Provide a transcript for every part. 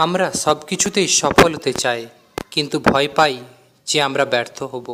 আমরা সব কিছুতেই সফল হতে চাই, কিন্তু ভয় পাই যে আমরা ব্যর্থ হব।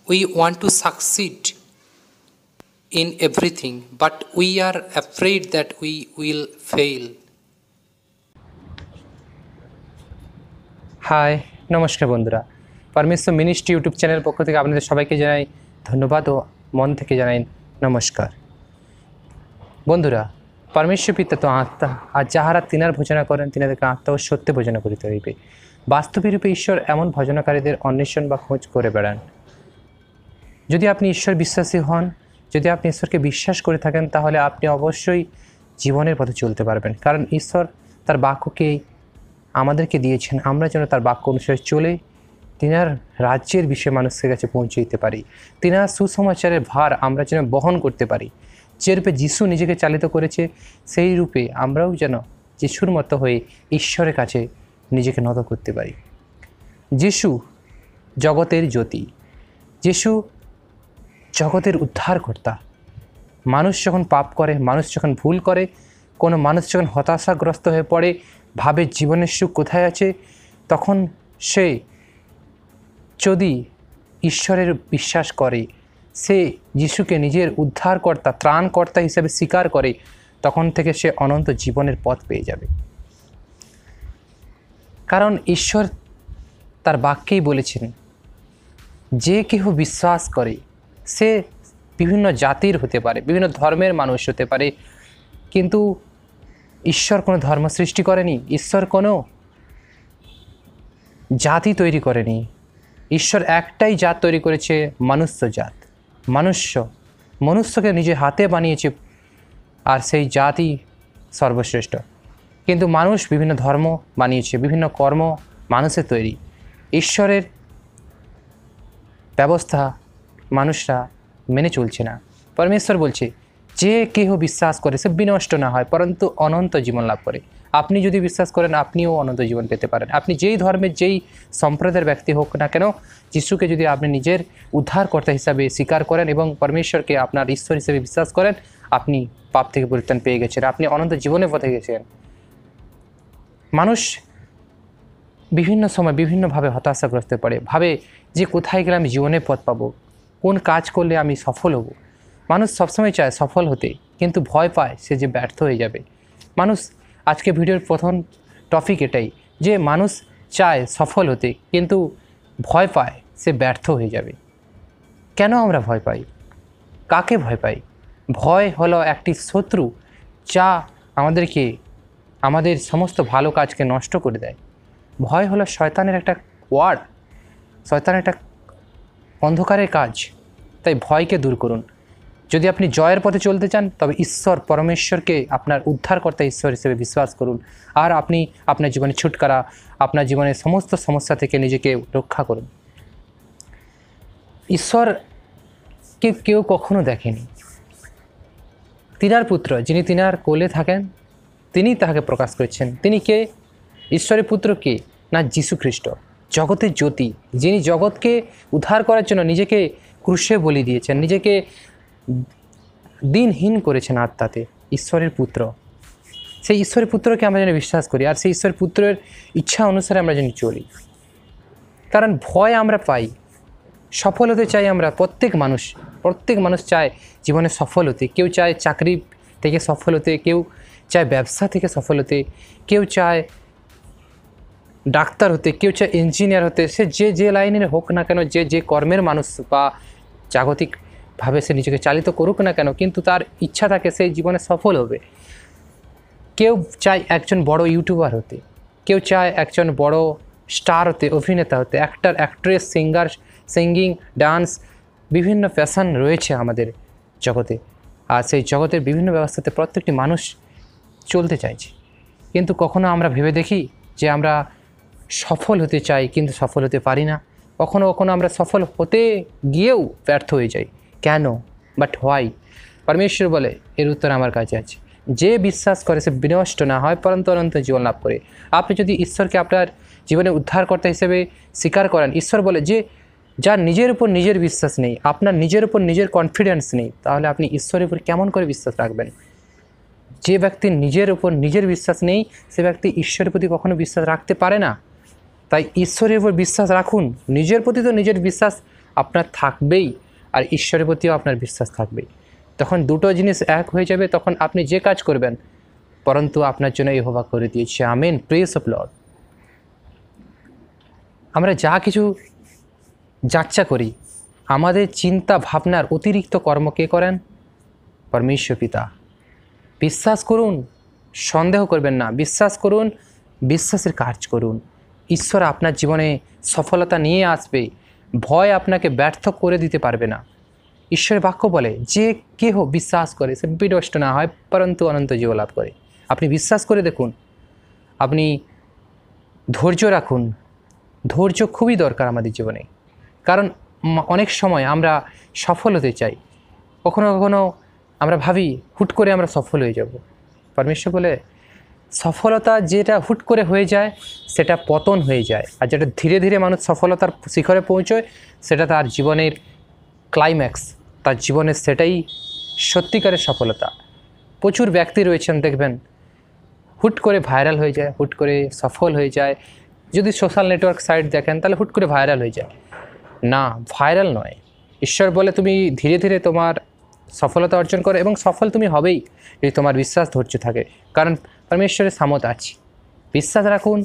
We want to succeed in everything, but we are afraid that we will fail. Hi, নমস্কার বন্ধুরা। পরমেশ্বর মিনিস্ট্রি ইউটিউব চ্যানেলের পক্ষ থেকে আপনাদের সবাইকে জানাই ধন্যবাদ ও মন থেকে জানাই নমস্কার। বন্ধুরা, পরমেশ্বর পিতা তো আত্মা, আর যাহারা তিনার ভজনা করেন তিনাদেরকে আত্মা ও সত্যে ভজনা করিতে হইবে। বাস্তবিক রূপে ঈশ্বর এমন ভজনাকারীদের অন্বেষণ বা খোঁজ করে বেড়ান। যদি আপনি ঈশ্বর বিশ্বাসী হন, যদি আপনি ঈশ্বরকে বিশ্বাস করে থাকেন, তাহলে আপনি অবশ্যই জীবনের পথে চলতে পারবেন। কারণ ঈশ্বর তার বাক্যকেই আমাদেরকে দিয়েছেন, আমরা যেন তার বাক্য অনুসারে চলে তিনার রাজ্যের বিষয়ে মানুষের কাছে পৌঁছে দিতে পারি। তিনার সুসমাচারের ভার আমরা যেন বহন করতে পারি। যে রূপে যিশু নিজেকে চালিত করেছে, সেই রূপে আমরাও যেন যিশুর মতো হয়ে ঈশ্বরের কাছে নিজেকে নত করতে পারি। যিশু জগতের জ্যোতি, যিশু জগতের উদ্ধারকর্তা। মানুষ যখন পাপ করে, মানুষ যখন ভুল করে, কোনো মানুষ যখন হতাশাগ্রস্ত হয়ে পড়ে, ভাবে জীবনের সুখ কোথায় আছে, তখন সে যদি ঈশ্বরের বিশ্বাস করে, সে যিশুকে নিজের উদ্ধারকর্তা, ত্রাণকর্তা হিসেবে স্বীকার করে, তখন থেকে সে অনন্ত জীবনের পথ পেয়ে যাবে। কারণ ঈশ্বর তার বাক্যেই বলেছেন, যে কেহ বিশ্বাস করে সে বিভিন্ন জাতির হতে পারে, বিভিন্ন ধর্মের মানুষ হতে পারে, কিন্তু ঈশ্বর কোনো ধর্ম সৃষ্টি করেনি, ঈশ্বর কোনো জাতি তৈরি করেনি। ঈশ্বর একটাই জাত তৈরি করেছে, মনুষ্য জাত। মনুষ্যকে নিজে হাতে বানিয়েছে, আর সেই জাতই সর্বশ্রেষ্ঠ। কিন্তু মানুষ বিভিন্ন ধর্ম বানিয়েছে, বিভিন্ন কর্ম মানুষের তৈরি। ঈশ্বরের ব্যবস্থা মানুষরা মেনে চলছে না। পরমেশ্বর বলছে, যে কেহ বিশ্বাস করে সে বিনষ্ট না হয়, পরন্তু অনন্ত জীবন লাভ করে। আপনি যদি বিশ্বাস করেন, আপনিও অনন্ত জীবন পেতে পারেন। আপনি যেই ধর্মের, যেই সম্প্রদায়ের ব্যক্তি হোক না কেন, যিশুকে যদি আপনি নিজের উদ্ধারকর্তা হিসাবে স্বীকার করেন এবং পরমেশ্বরকে আপনার ঈশ্বর হিসেবে বিশ্বাস করেন, আপনি পাপ থেকে পরিত্রাণ পেয়ে গেছেন, আপনি অনন্ত জীবনের পথে গেছেন। মানুষ বিভিন্ন সময় বিভিন্নভাবে হতাশাগ্রস্ত পড়ে, ভাবে যে কোথায় গেলে আমি জীবনের পথ পাবো, কোন কাজ করলে আমি সফল হব। মানুষ সবসময় চায় সফল হতে, কিন্তু ভয় পায় সে যে ব্যর্থ হয়ে যাবে। মানুষ, আজকে ভিডিওর প্রথম টপিক এটাই, যে মানুষ চায় সফল হতে, কিন্তু ভয় পায় সে ব্যর্থ হয়ে যাবে। কেন আমরা ভয় পাই? কাকে ভয় পাই? ভয় হলো একটি শত্রু, যা আমাদেরকে, আমাদের সমস্ত ভালো কাজকে নষ্ট করে দেয়। ভয় হলো শয়তানের একটা ওয়ার্ড, শয়তানের একটা অন্ধকারের কাজ। তাই ভয়কে দূর করুন। যদি আপনি জয়ের পথে চলতে চান, তবে ঈশ্বর পরমেশ্বরকে আপনার উদ্ধারকর্তা ঈশ্বর হিসেবে বিশ্বাস করুন, আর আপনি আপনার জীবনে ছুটকারা, আপনার জীবনের সমস্ত সমস্যা থেকে নিজেকে রক্ষা করুন। ঈশ্বরকে কেউ কখনো দেখেনি। তিনার পুত্র, যিনি তিনার কোলে থাকেন, তিনি তাহাকে প্রকাশ করেছেন। তিনি কে? ঈশ্বরের পুত্র কে? না, যীশু খ্রিস্ট, জগতের জ্যোতি, যিনি জগৎকে উদ্ধার করার জন্য নিজেকে ক্রুশে বলি দিয়েছেন, নিজেকে দিনহীন করেছেন আত্মাতে। ঈশ্বরের পুত্র, সেই ঈশ্বরের পুত্রকে আমরা যেন বিশ্বাস করি, আর সেই ঈশ্বরের পুত্রের ইচ্ছা অনুসারে আমরা যেন চলি। কারণ ভয় আমরা পাই, সফল হতে চাই আমরা। প্রত্যেক মানুষ চায় জীবনে সফল হতে। কেউ চায় চাকরি থেকে সফল হতে, কেউ চায় ব্যবসা থেকে সফল হতে, কেউ চায় ডাক্তার হতে, কেউ চায় ইঞ্জিনিয়ার হতে। সে যে লাইনের হোক না কেন, যে কর্মের মানুষ বা জাগতিকভাবে সে নিজেকে চালিত করুক না কেন, কিন্তু তার ইচ্ছা থাকে সেই জীবনে সফল হবে। কেউ চায় একজন বড় ইউটিউবার হতে, কেউ চায় একজন বড় স্টার হতে, অভিনেতা হতে, actor, actress, singer, singing, dance, বিভিন্ন ফ্যাশন রয়েছে আমাদের জগতে। আর সেই জগতের বিভিন্ন ব্যবস্থাতে প্রত্যেকটি মানুষ চলতে চাইছে। কিন্তু কখনো আমরা ভেবে দেখি যে আমরা সফল হতে চাই, কিন্তু সফল হতে পারি না। কখনো আমরা সফল হতে গিয়েও ব্যর্থ হয়ে যাই। কেন? But why? পরমেশ্বর বলে, এর উত্তর আমার কাছে আছে। যে বিশ্বাস করে সে বিনষ্ট না হয়, পরন্তু অনন্ত জীবন লাভ করে। আপনি যদি ঈশ্বরকে আপনার জীবনে উদ্ধারকর্তা হিসেবে স্বীকার করেন, ঈশ্বর বলে যে যার নিজের উপর নিজের বিশ্বাস নেই, আপনার নিজের উপর নিজের কনফিডেন্স নেই, তাহলে আপনি ঈশ্বরের উপর কেমন করে বিশ্বাস রাখবেন? যে ব্যক্তি নিজের উপর নিজের বিশ্বাস নেই, সে ব্যক্তি ঈশ্বরের প্রতি কখনো বিশ্বাস রাখতে পারে না। তাই ঈশ্বরের উপর বিশ্বাস রাখুন। নিজের প্রতি তো নিজের বিশ্বাস আপনার থাকবেই, আর ঈশ্বরের প্রতিও আপনার বিশ্বাস থাকবেই। তখন দুটো জিনিস এক হয়ে যাবে, তখন আপনি যে কাজ করবেন পরন্তু আপনার জন্য ইহোবা করে দিয়েছে। Amen, praise of Lord. আমরা যা কিছু যাচ্ছা করি, আমাদের চিন্তা ভাবনার অতিরিক্ত কর্ম কে করেন? পরমেশ্বর পিতা। বিশ্বাস করুন, সন্দেহ করবেন না, বিশ্বাস করুন, বিশ্বাসের কাজ করুন। ঈশ্বর আপনার জীবনে সফলতা নিয়ে আসবে। ভয় আপনাকে ব্যর্থ করে দিতে পারবে না। ঈশ্বরের বাক্য বলে, যে কেহ বিশ্বাস করে সে বিনষ্ট না হয় পরন্তু অনন্ত জীব লাভ করে। আপনি বিশ্বাস করে দেখুন, আপনি ধৈর্য রাখুন। ধৈর্য খুবই দরকার আমাদের জীবনে, কারণ অনেক সময় আমরা সফল হতে চাই, কখনো কখনো আমরা ভাবি হুট করে আমরা সফল হয়ে যাব। পরমেশ্বর বলে, সফলতা যেটা হুট করে হয়ে যায় সেটা পতন হয়ে যায়, আর যেটা ধীরে ধীরে মানুষ সফলতার শিখরে পৌঁছয় সেটা তার জীবনের ক্লাইম্যাক্স, তার জীবনের সেটাই সত্যিকারের সফলতা। প্রচুর ব্যক্তি রয়েছেন দেখবেন হুট করে ভাইরাল হয়ে যায়, হুট করে সফল হয়ে যায়। যদি সোশ্যাল নেটওয়ার্ক সাইট দেখেন তাহলে হুট করে ভাইরাল হয়ে যায়। না, ভাইরাল নয়। ঈশ্বর বলে তুমি ধীরে ধীরে তোমার সফলতা অর্জন করো, এবং সফল তুমি হবেই যদি তোমার বিশ্বাস ধৈর্য থাকে, কারণ পরমেশ্বরের সামত আছে। বিশ্বাস রাখুন,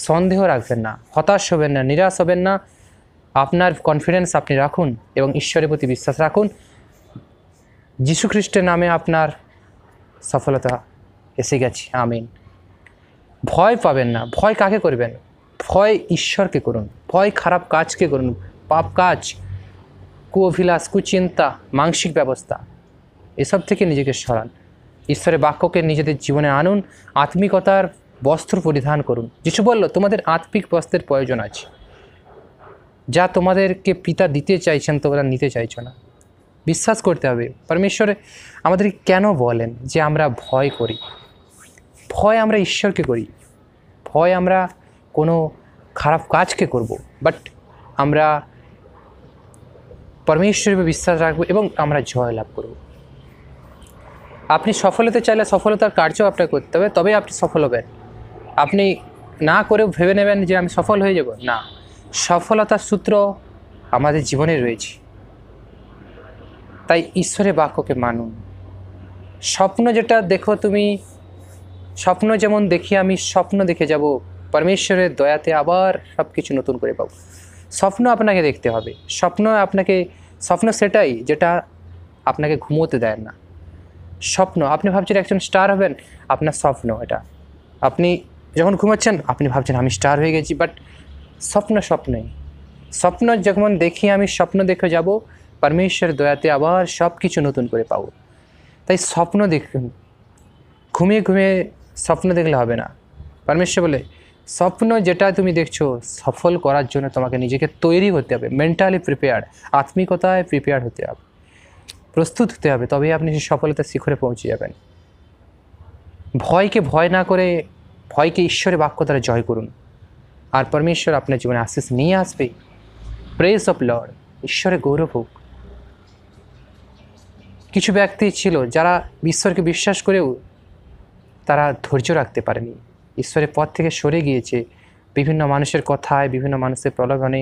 সন্দেহ রাখবেন না, হতাশ হবেন না, নিরাশ হবেন না। আপনার কনফিডেন্স আপনি রাখুন এবং ঈশ্বরের প্রতি বিশ্বাস রাখুন। যীশু খ্রিস্টের নামে আপনার সফলতা এসে গেছে। আমিন। ভয় পাবেন না। ভয় কাকে করবেন? ভয় ঈশ্বরকে করুন। ভয় খারাপ কাজকে করুন, পাপ কাজ, কুঅভিলাষ, কুচিন্তা, মানসিক ব্যবস্থা, এসব থেকে নিজেকে সরান। ঈশ্বরের বাক্যকে নিজেদের জীবনে আনুন। আত্মিকতার বস্ত্র পরিধান করুন। যিশু বলল, তোমাদের আত্মিক বস্ত্রের প্রয়োজন আছে। যা তোমাদেরকে পিতা দিতে চাইছেন তোমরা নিতে চাইছো না। বিশ্বাস করতে হবে। পরমেশ্বর আমাদের কেন বলেন যে আমরা ভয় করি? ভয় আমরা ঈশ্বরকে করি, ভয় আমরা কোনো খারাপ কাজকে করব, বাট আমরা পরমেশ্বরের উপর বিশ্বাস রাখবো এবং আমরা জয় লাভ করব। আপনি সফল হতে চাইলে সফলতার কার্য আপনাকে করতে হবে, তবে আপনি সফল হবেন। আপনি না করেও ভেবে নেবেন যে আমি সফল হয়ে যাব, না। সফলতার সূত্র আমাদের জীবনে রয়েছে। তাই ঈশ্বরের বাক্যকে মানুন। স্বপ্ন যেটা দেখো তুমি, স্বপ্ন যেমন দেখি আমি স্বপ্ন দেখে যাব, পরমেশ্বরের দয়াতে আবার সব কিছু নতুন করে পাবো। স্বপ্ন আপনাকে দেখতে হবে। স্বপ্ন সেটাই যেটা আপনাকে ঘুমোতে দেয় না। স্বপ্ন, আপনি ভাবছেন একজন স্টার হবেন, আপনার স্বপ্ন এটা। আপনি যখন ঘুমাচ্ছেন আপনি ভাবছেন আমি স্টার হয়ে গেছি, বাট স্বপ্নই। স্বপ্ন যখন দেখি আমি স্বপ্ন দেখে যাব, পরমেশ্বরের দয়াতে আবার সব কিছু নতুন করে পাবো। তাই স্বপ্ন দেখুন। ঘুমিয়ে ঘুমিয়ে স্বপ্ন দেখলে হবে না। পরমেশ্বর বলে, স্বপ্ন যেটা তুমি দেখছো সফল করার জন্য তোমাকে নিজেকে তৈরি হতে হবে, মেন্টালি প্রিপেয়ার্ড, আত্মিকতায় প্রিপেয়ার্ড হতে হবে, প্রস্তুত হতে হবে, তবেই আপনি সেই সফলতার শিখরে পৌঁছে যাবেন। ভয়কে ভয় না করে ভয়কে ঈশ্বরের বাক্য দ্বারা জয় করুন, আর পরমেশ্বর আপনার জীবনে আশীষ নিয়ে আসবে। Praise of Lord. ঈশ্বরের গৌরব হোক। কিছু ব্যক্তি ছিল যারা ঈশ্বরকে বিশ্বাস করেও তারা ধৈর্য রাখতে পারেনি, ঈশ্বরের পথ থেকে সরে গিয়েছে। বিভিন্ন মানুষের কথায়, বিভিন্ন মানুষের প্রলোভনে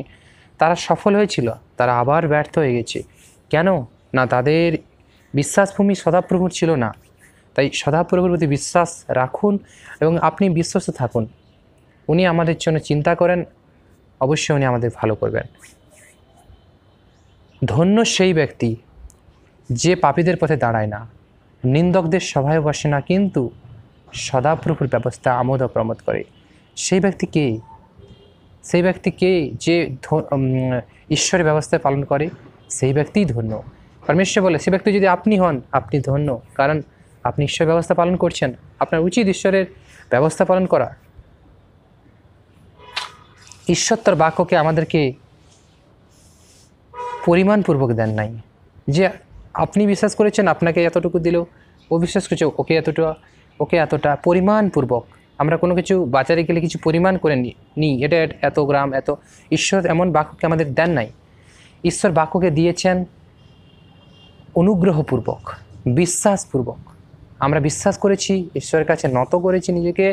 তারা সফল হয়েছিল, তারা আবার ব্যর্থ হয়ে গেছে। কেন না? তাদের বিশ্বাসভূমি সদাপ্রভুর ছিল না। তাই সদাপ্রভুর প্রতি বিশ্বাস রাখুন এবং আপনি বিশ্বস্ত থাকুন। উনি আমাদের জন্য চিন্তা করেন, অবশ্যই উনি আমাদের ভালো করবেন। ধন্য সেই ব্যক্তি যে পাপীদের পথে দাঁড়ায় না, নিন্দকদের সভায় বসে না, কিন্তু সদাপ্রভুর ব্যবস্থা আমোদ প্রমোদ করে। সেই ব্যক্তি কে? সেই ব্যক্তি কে যে ঈশ্বরের ব্যবস্থা পালন করে? সেই ব্যক্তিই ধন্য। পরমেশ্বর বলে, সে ব্যক্তি যদি আপনি হন, আপনি ধন্য, কারণ আপনি ঈশ্বর ব্যবস্থা পালন করছেন। আপনার উচিত ঈশ্বরের ব্যবস্থা পালন করা। ঈশ্বর তার বাক্যকে আমাদেরকে পরিমাণপূর্বক দেন নাই, যে আপনি বিশ্বাস করেছেন আপনাকে এতটুকু দিল, ও বিশ্বাস করেছে ওকে এতটা। পরিমাণপূর্বক। আমরা কোনো কিছু বাজারে গেলে কিছু পরিমাণ করে নিই, এটা এত গ্রাম, এত। ঈশ্বর এমন বাক্যকে আমাদের দেন নাই। ঈশ্বর বাক্যকে দিয়েছেন অনুগ্রহপূর্বক, বিশ্বাসপূর্বক। আমরা বিশ্বাস করেছি, ঈশ্বরের কাছে নত করেছি নিজেকে,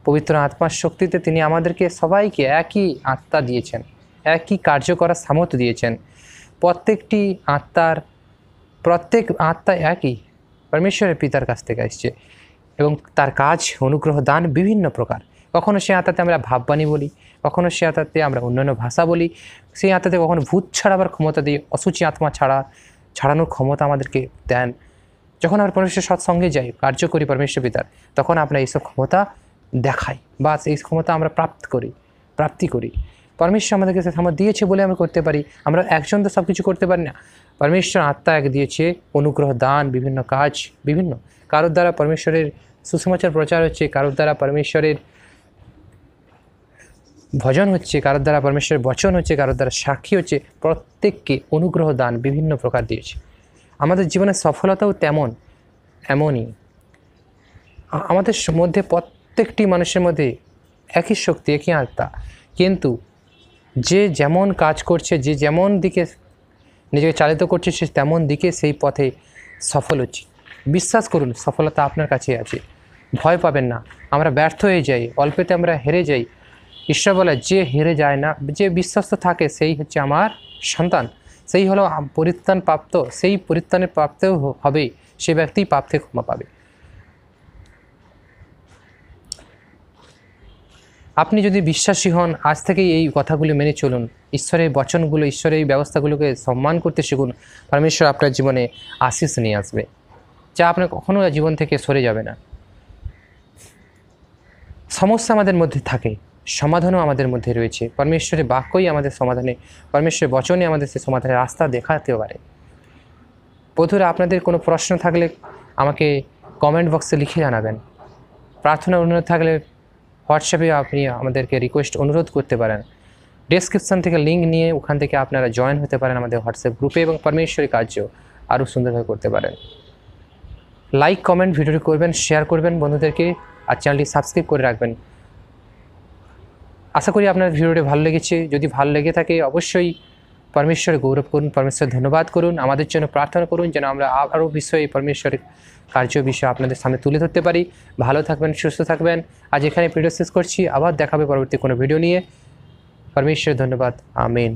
পবিত্র আত্মার শক্তিতে তিনি আমাদেরকে সবাইকে একই আত্মা দিয়েছেন, একই কার্য করার সামর্থ্য দিয়েছেন। প্রত্যেক আত্মা একই পরমেশ্বরের পিতার কাছ থেকে আসছে এবং তার কাজ অনুগ্রহ দান বিভিন্ন প্রকার। কখনো সে আত্মাতে আমরা ভাববাণী বলি, কখনো সে আত্মাতে আমরা অন্যান্য ভাষা বলি, সেই আত্মাতে কখনো ভূত ছাড়াবার ক্ষমতা দিয়ে অসুচি আত্মা ছাড়ানোর ক্ষমতা আমাদেরকে দেন। যখন আমরা পরমেশ্বরের সৎসঙ্গে যাই, কার্য করি পরমেশ্বর পিতার, তখন আমরা এইসব ক্ষমতা দেখাই বা এই ক্ষমতা আমরা প্রাপ্তি করি। পরমেশ্বর আমাদেরকে সে সামর্থ্য দিয়েছে বলে আমরা করতে পারি। আমরা একজন তো সব কিছু করতে পারি না। পরমেশ্বর আত্মা এক দিয়েছে, অনুগ্রহ দান, বিভিন্ন কাজ, বিভিন্ন কারোর দ্বারা পরমেশ্বরের সুসমাচার প্রচার হচ্ছে, কারোর দ্বারা পরমেশ্বরের ভজন হচ্ছে, কারোর দ্বারা পরমেশ্বরের বচন হচ্ছে, কারোর দ্বারা সাক্ষী হচ্ছে। প্রত্যেককে অনুগ্রহ দান বিভিন্ন প্রকার দিয়েছে। আমাদের জীবনের সফলতাও এমনই। আমাদের মধ্যে প্রত্যেকটি মানুষের মধ্যে একই শক্তি, একই আত্মা, কিন্তু যে যেমন কাজ করছে, যে যেমন দিকে নিজেকে চালিত করছে, সে তেমন দিকে সেই পথে সফল হচ্ছে। বিশ্বাস করুন, সফলতা আপনার কাছেই আছে। ভয় পাবেন না। আমরা ব্যর্থ হয়ে যাই, অল্পেতে আমরা হেরে যাই। ঈশ্বর বলে, যে হেরে যায় না, যে বিশ্বস্ত থাকে, সেই হচ্ছে আমার সন্তান, সেই হলো পরিত্রাণ প্রাপ্ত। সেই পরিত্রাণের প্রাপ্তও হবে, সে ব্যক্তি পাপ থেকে ক্ষমা পাবে। আপনি যদি বিশ্বাসী হন, আজ থেকেই এই কথাগুলি মেনে চলুন, ঈশ্বরের বচনগুলো, ঈশ্বরের এই ব্যবস্থাগুলোকে সম্মান করতে শিখুন, পরমেশ্বর আপনার জীবনে আশীষ নিয়ে আসবে, যা আপনার কখনো জীবন থেকে সরে যাবে না। সমস্যা আমাদের মধ্যে থাকে, সমাধানও আমাদের মধ্যে রয়েছে। পরমেশ্বরের বাক্যই আমাদের সমাধানে, পরমেশ্বরের বচনে আমাদের সে সমাধানের রাস্তা দেখাতে পারে। বন্ধুরা, আপনাদের কোনো প্রশ্ন থাকলে আমাকে কমেন্ট বক্সে লিখে জানাবেন। প্রার্থনা অনুরোধ থাকলে হোয়াটসঅ্যাপে আপনি আমাদেরকে অনুরোধ করতে পারেন। ডেসক্রিপশান থেকে লিঙ্ক নিয়ে ওখান থেকে আপনারা জয়েন হতে পারেন আমাদের হোয়াটসঅ্যাপ গ্রুপে এবং পরমেশ্বরী কার্য আরও সুন্দরভাবে করতে পারেন। লাইক কমেন্ট ভিডিওটি করবেন, শেয়ার করবেন বন্ধুদেরকে, আর চ্যানেলটি সাবস্ক্রাইব করে রাখবেন। আশা করি আপনার ভিডিওটি ভালো লেগেছে। যদি ভালো লেগে থাকে অবশ্যই পরমেশ্বরের গৌরব করুন, পরমেশ্বরের ধন্যবাদ করুন, আমাদের জন্য প্রার্থনা করুন যেন আমরা আরও বিষয়ে পরমেশ্বরের কার্য বিষয় আপনাদের সামনে তুলে ধরতে পারি। ভালো থাকবেন, সুস্থ থাকবেন। আজ এখানে ভিডিও শেষ করছি, আবার দেখাবে পরবর্তী কোনো ভিডিও নিয়ে। পরমেশ্বরের ধন্যবাদ। আমিন।